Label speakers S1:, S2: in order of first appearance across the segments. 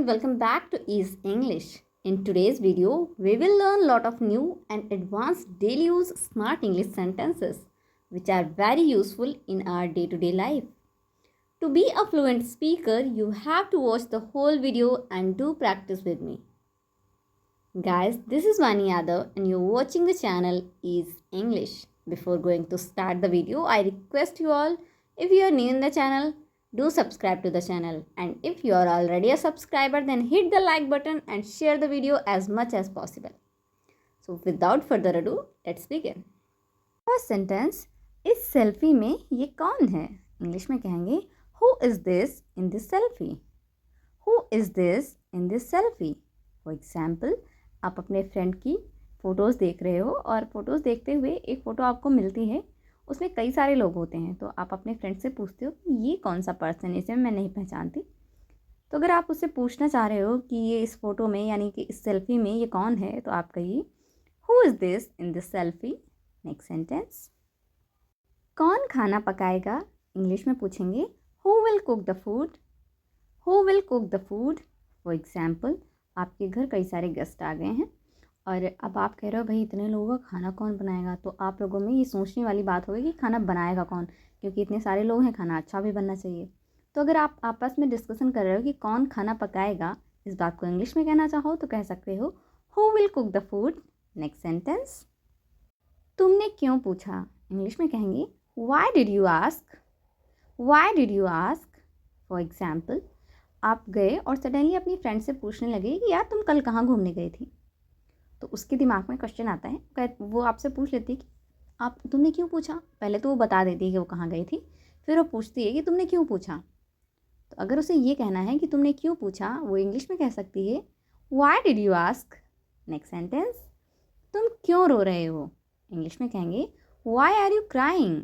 S1: everyone, welcome back to Ease English. In today's video, we will learn a lot of new and advanced daily use smart English sentences which are very useful in our day-to-day life. To be a fluent speaker, you have to watch the whole video and do practice with me. Guys, this is Vani Yadav and you're watching the channel Ease English. Before going to start the video, I request you all, if you are new in the channel, do subscribe to the channel, and if you are already a subscriber, then hit the like button and share the video as much as possible. So without further ado, let's begin. First sentence, इस selfie में ये कौन है? English में कहेंगे Who is this in this selfie? Who is this in this selfie? For example, आप अपने friend की फ़ोटोज़ देख रहे हो और फ़ोटोज़ देखते हुए एक फ़ोटो आपको मिलती है, उसमें कई सारे लोग होते हैं, तो आप अपने फ्रेंड से पूछते हो कि ये कौन सा पर्सन है, इसे मैं नहीं पहचानती। तो अगर आप उससे पूछना चाह रहे हो कि ये इस फ़ोटो में यानी कि इस सेल्फ़ी में ये कौन है, तो आप कहिए who is this in this selfie. Next sentence, कौन खाना पकाएगा? इंग्लिश में पूछेंगे who will cook the food? Who will cook the food? For example, आपके घर कई सारे गेस्ट आ गए हैं और अब आप कह रहे हो भाई इतने लोगों का खाना कौन बनाएगा, तो आप लोगों में ये सोचने वाली बात होगी कि खाना बनाएगा कौन, क्योंकि इतने सारे लोग हैं, खाना अच्छा भी बनना चाहिए। तो अगर आप आपस में डिस्कशन कर रहे हो कि कौन खाना पकाएगा, इस बात को इंग्लिश में कहना चाहो तो कह सकते हो who will cook the food. Next sentence, तुमने क्यों पूछा? इंग्लिश में कहेंगे Y did you ask? Y did you ask? For example, आप गए और सडनली अपनी फ्रेंड से पूछने लगे कि यार तुम कल कहाँ घूमने गई थी, तो उसके दिमाग में क्वेश्चन आता है, वो आपसे पूछ लेती है कि आप तुमने क्यों पूछा। पहले तो वो बता देती है कि वो कहाँ गई थी, फिर वो पूछती है कि तुमने क्यों पूछा। तो अगर उसे ये कहना है कि तुमने क्यों पूछा, वो इंग्लिश में कह सकती है why did you ask. Next sentence, तुम क्यों रो रहे हो? इंग्लिश में कहेंगे why are you crying?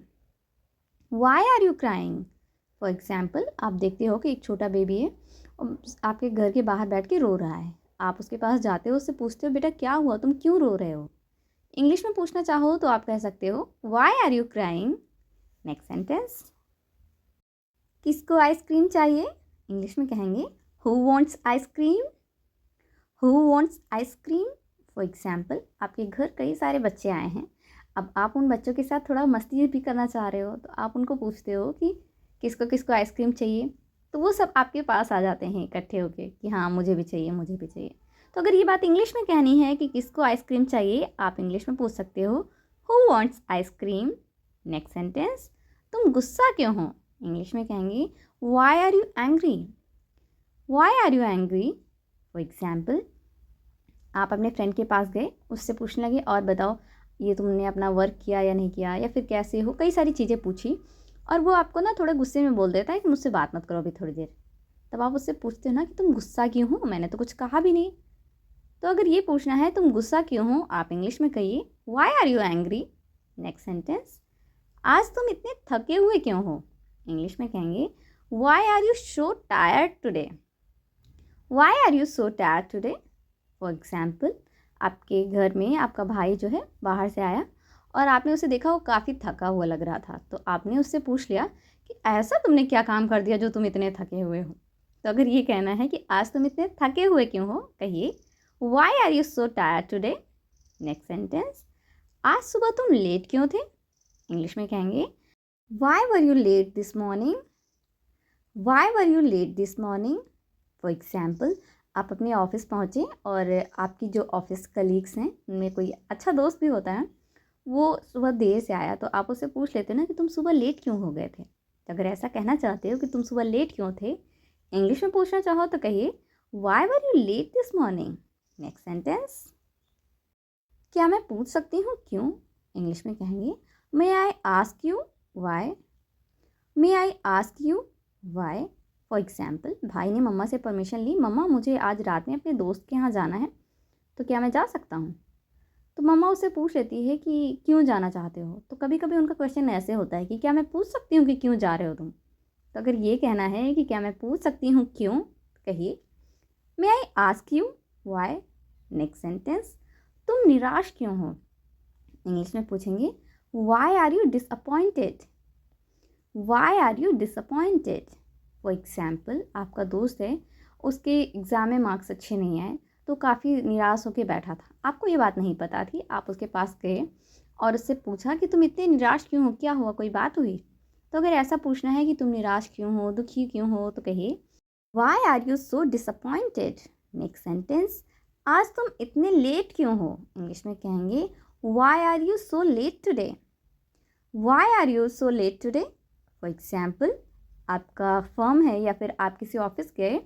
S1: Why are you crying? For example, आप देखते हो कि एक छोटा बेबी है और आपके घर के बाहर बैठ के रो रहा है, आप उसके पास जाते हो, उससे पूछते हो बेटा क्या हुआ, तुम क्यों रो रहे हो? इंग्लिश में पूछना चाहो तो आप कह सकते हो why are you crying. Next sentence, किसको आइसक्रीम चाहिए? इंग्लिश में कहेंगे who wants ice cream? Who wants ice cream? For example, आपके घर कई सारे बच्चे आए हैं, अब आप उन बच्चों के साथ थोड़ा मस्ती भी करना चाह रहे हो, तो आप उनको पूछते हो कि किसको किसको आइसक्रीम चाहिए, तो वो सब आपके पास आ जाते हैं इकट्ठे होके कि हाँ मुझे भी चाहिए, मुझे भी चाहिए। तो अगर ये बात इंग्लिश में कहनी है कि किसको आइसक्रीम चाहिए, आप इंग्लिश में पूछ सकते हो who wants ice cream. Next sentence, तुम गुस्सा क्यों हो? इंग्लिश में कहेंगे why are you angry? Why are you angry? For example, आप अपने फ्रेंड के पास गए, उससे पूछने लगे और बताओ ये तुमने अपना वर्क किया या नहीं किया, या फिर कैसे हो, कई सारी चीज़ें पूछी, और वो आपको ना थोड़े गुस्से में बोल देता है कि मुझसे बात मत करो अभी थोड़ी देर। तब आप उससे पूछते हो ना कि तुम गुस्सा क्यों हो, मैंने तो कुछ कहा भी नहीं। तो अगर ये पूछना है तुम गुस्सा क्यों हो, आप इंग्लिश में कहिए why are you angry. Next sentence, आज तुम इतने थके हुए क्यों हो? इंग्लिश में कहेंगे why are you so tired today? Why are you so tired today? For example, आपके घर में आपका भाई जो है बाहर से आया और आपने उसे देखा वो काफ़ी थका हुआ लग रहा था, तो आपने उससे पूछ लिया कि ऐसा तुमने क्या काम कर दिया जो तुम इतने थके हुए हो। तो अगर ये कहना है कि आज तुम इतने थके हुए क्यों हो, कहिए why are you so tired today. Next sentence, आज सुबह तुम लेट क्यों थे? इंग्लिश में कहेंगे why were you late this morning? Why were you late this morning? For example, आप अपने ऑफिस पहुँचे और आपकी जो ऑफिस कलीग्स हैं उनमें कोई अच्छा दोस्त भी होता है, वो सुबह देर से आया, तो आप उससे पूछ लेते हो ना कि तुम सुबह लेट क्यों हो गए थे। तो अगर ऐसा कहना चाहते हो कि तुम सुबह लेट क्यों थे, इंग्लिश में पूछना चाहो तो कहिए why were you late this morning. Next sentence, क्या मैं पूछ सकती हूँ क्यों? इंग्लिश में कहेंगे may I ask you why? May I ask you why? For example, भाई ने मम्मा से परमिशन ली, मम्मा मुझे आज रात में अपने दोस्त के यहाँ जाना है, तो क्या मैं जा सकता हूँ? तो मम्मा उससे पूछ लेती है कि क्यों जाना चाहते हो। तो कभी कभी उनका क्वेश्चन ऐसे होता है कि क्या मैं पूछ सकती हूँ कि क्यों जा रहे हो तुम? तो अगर ये कहना है कि क्या मैं पूछ सकती हूँ क्यों, कहिए may I ask you why. Next sentence, तुम निराश क्यों हो? इंग्लिश में पूछेंगे why are you disappointed? Why are you disappointed? For example, आपका दोस्त है उसके एग्ज़ाम में मार्क्स अच्छे नहीं आए तो काफ़ी निराश होकर बैठा था। आपको ये बात नहीं पता थी, आप उसके पास गए और उससे पूछा कि तुम इतने निराश क्यों हो, क्या हुआ, कोई बात हुई? तो अगर ऐसा पूछना है कि तुम निराश क्यों हो, दुखी क्यों हो, तो कहिए why are you so disappointed. Next sentence, आज तुम इतने लेट क्यों हो? इंग्लिश में कहेंगे why are you so late today. Why are you so late today. For example, आपका फर्म है या फिर आप किसी ऑफिस गए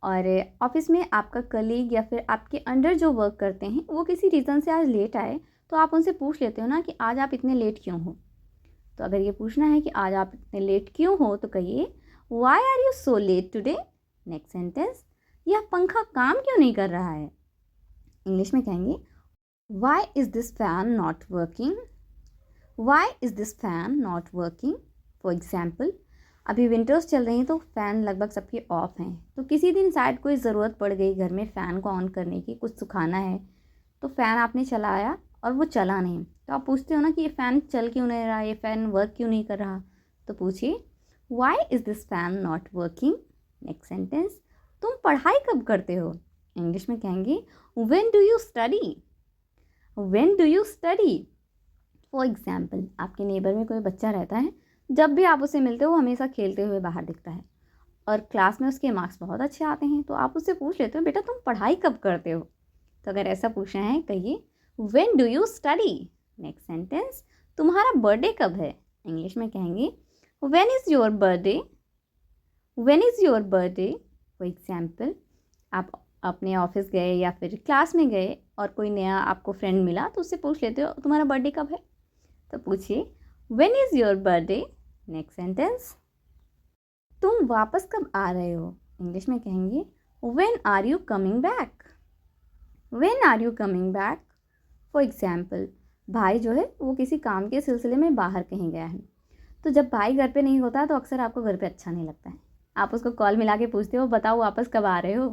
S1: और ऑफिस में आपका कलीग या फिर आपके अंडर जो वर्क करते हैं वो किसी रीज़न से आज लेट आए, तो आप उनसे पूछ लेते हो ना कि आज आप इतने लेट क्यों हो। तो अगर ये पूछना है कि आज आप इतने लेट क्यों हो तो कहिए why are you so late today. Next sentence, यह पंखा काम क्यों नहीं कर रहा है? इंग्लिश में कहेंगे why is this fan not working. Why is this fan not working. For example, अभी विंटर्स चल रही हैं तो फ़ैन लगभग सबके ऑफ हैं, तो किसी दिन शायद कोई ज़रूरत पड़ गई घर में फ़ैन को ऑन करने की, कुछ सुखाना है, तो फ़ैन आपने चलाया और वो चला नहीं, तो आप पूछते हो ना कि ये फ़ैन चल क्यों नहीं रहा, ये फ़ैन वर्क क्यों नहीं कर रहा, तो पूछिए why is this fan not working. Next sentence, तुम पढ़ाई कब करते हो? इंग्लिश में कहेंगे when do you study. When do you study. For example, आपके नेबर में कोई बच्चा रहता है, जब भी आप उसे मिलते हो वो हमेशा खेलते हुए बाहर दिखता है और क्लास में उसके मार्क्स बहुत अच्छे आते हैं, तो आप उससे पूछ लेते हो बेटा तुम पढ़ाई कब करते हो? तो अगर ऐसा पूछना है कहिए when do you study. Next sentence, तुम्हारा बर्थडे कब है? इंग्लिश में कहेंगे when is your birthday. When is your birthday. For example, आप अपने ऑफिस गए या फिर क्लास में गए और कोई नया आपको फ्रेंड मिला तो उससे पूछ लेते हो तुम्हारा बर्थडे कब है, तो पूछिए when is your birthday. Next sentence, तुम वापस कब आ रहे हो? इंग्लिश में कहेंगे when are you coming back. When are you coming back. For example, भाई जो है वो किसी काम के सिलसिले में बाहर कहीं गया है, तो जब भाई घर पे नहीं होता तो अक्सर आपको घर पे अच्छा नहीं लगता है, आप उसको कॉल मिला के पूछते हो बताओ वापस कब आ रहे हो।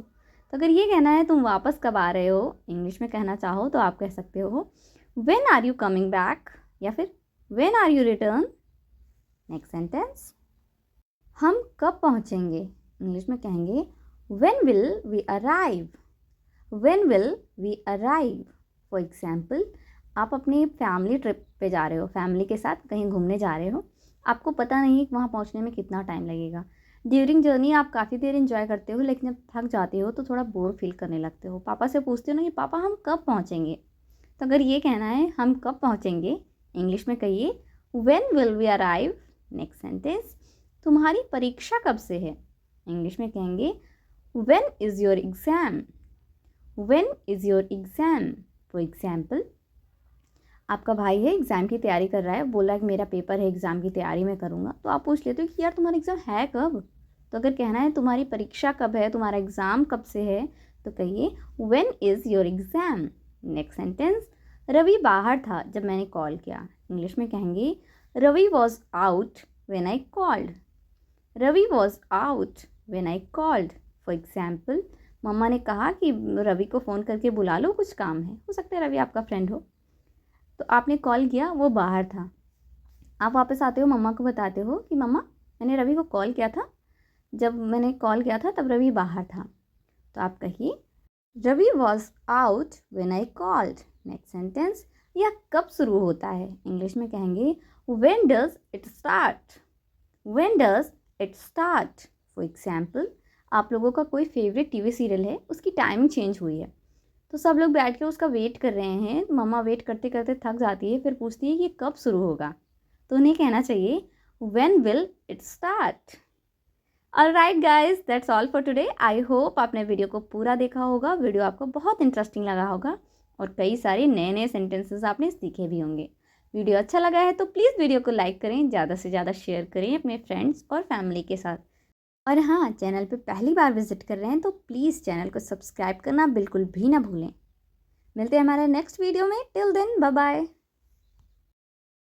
S1: तो अगर ये कहना है तुम वापस कब आ रहे हो, इंग्लिश में कहना चाहो तो आप कह सकते हो when are you coming back या फिर when are you return. Next sentence, हम कब पहुँचेंगे? इंग्लिश में कहेंगे when will we arrive. When will we arrive. For example, आप अपनी फैमिली ट्रिप पे जा रहे हो, फैमिली के साथ कहीं घूमने जा रहे हो, आपको पता नहीं कि वहाँ पहुँचने में कितना टाइम लगेगा। ड्यूरिंग जर्नी आप काफ़ी देर इन्जॉय करते हो, लेकिन जब थक जाते हो तो थोड़ा बोर फील करने लगते हो, पापा से पूछते हो ना कि पापा हम कब पहुँचेंगे। तो अगर ये कहना है हम कब पहुँचेंगे, इंग्लिश में कहिए when will we arrive. Next sentence, तुम्हारी परीक्षा कब से है? इंग्लिश में कहेंगे when is your exam. When is your exam. For example, आपका भाई है एग्ज़ाम की तैयारी कर रहा है, बोला कि मेरा पेपर है एग्ज़ाम की तैयारी मैं करूँगा, तो आप पूछ लेते हो कि यार तुम्हारा एग्ज़ाम है कब? तो अगर कहना है तुम्हारी परीक्षा कब है, तुम्हारा एग्ज़ाम कब से है, तो कहिए when is your exam. Next sentence, Ravi बाहर था जब मैंने कॉल किया। इंग्लिश में कहेंगे Ravi was out when I called. Ravi was out when I called. For example, मम्मा ने कहा कि रवि को फ़ोन करके बुला लो, कुछ काम है, हो सकता है रवि आपका फ्रेंड हो, तो आपने कॉल किया, वो बाहर था, आप वापस आते हो मम्मा को बताते हो कि मम्मा मैंने रवि को कॉल किया था, जब मैंने कॉल किया था तब रवि बाहर था। तो आप कहिए Ravi was out when I called. Next sentence, यह कब शुरू होता है? इंग्लिश में कहेंगे when does it start. When does it start. For example, आप लोगों का कोई फेवरेट टीवी सीरियल है, उसकी टाइमिंग चेंज हुई है, तो सब लोग बैठ के उसका वेट कर रहे हैं, मम्मा वेट करते करते थक जाती है, फिर पूछती है कि ये कब शुरू होगा, तो उन्हें कहना चाहिए when will it start. Alright guys, that's all for today. I hope आपने वीडियो को पूरा देखा होगा, वीडियो आपको बहुत इंटरेस्टिंग लगा होगा और कई सारे नए नए सेंटेंसेस आपने सीखे भी होंगे। वीडियो अच्छा लगा है तो प्लीज़ वीडियो को लाइक करें, ज़्यादा से ज़्यादा शेयर करें अपने फ्रेंड्स और फैमिली के साथ। और हाँ, चैनल पे पहली बार विजिट कर रहे हैं तो प्लीज़ चैनल को सब्सक्राइब करना बिल्कुल भी ना भूलें। मिलते हैं हमारे नेक्स्ट वीडियो में। Till then, bye bye.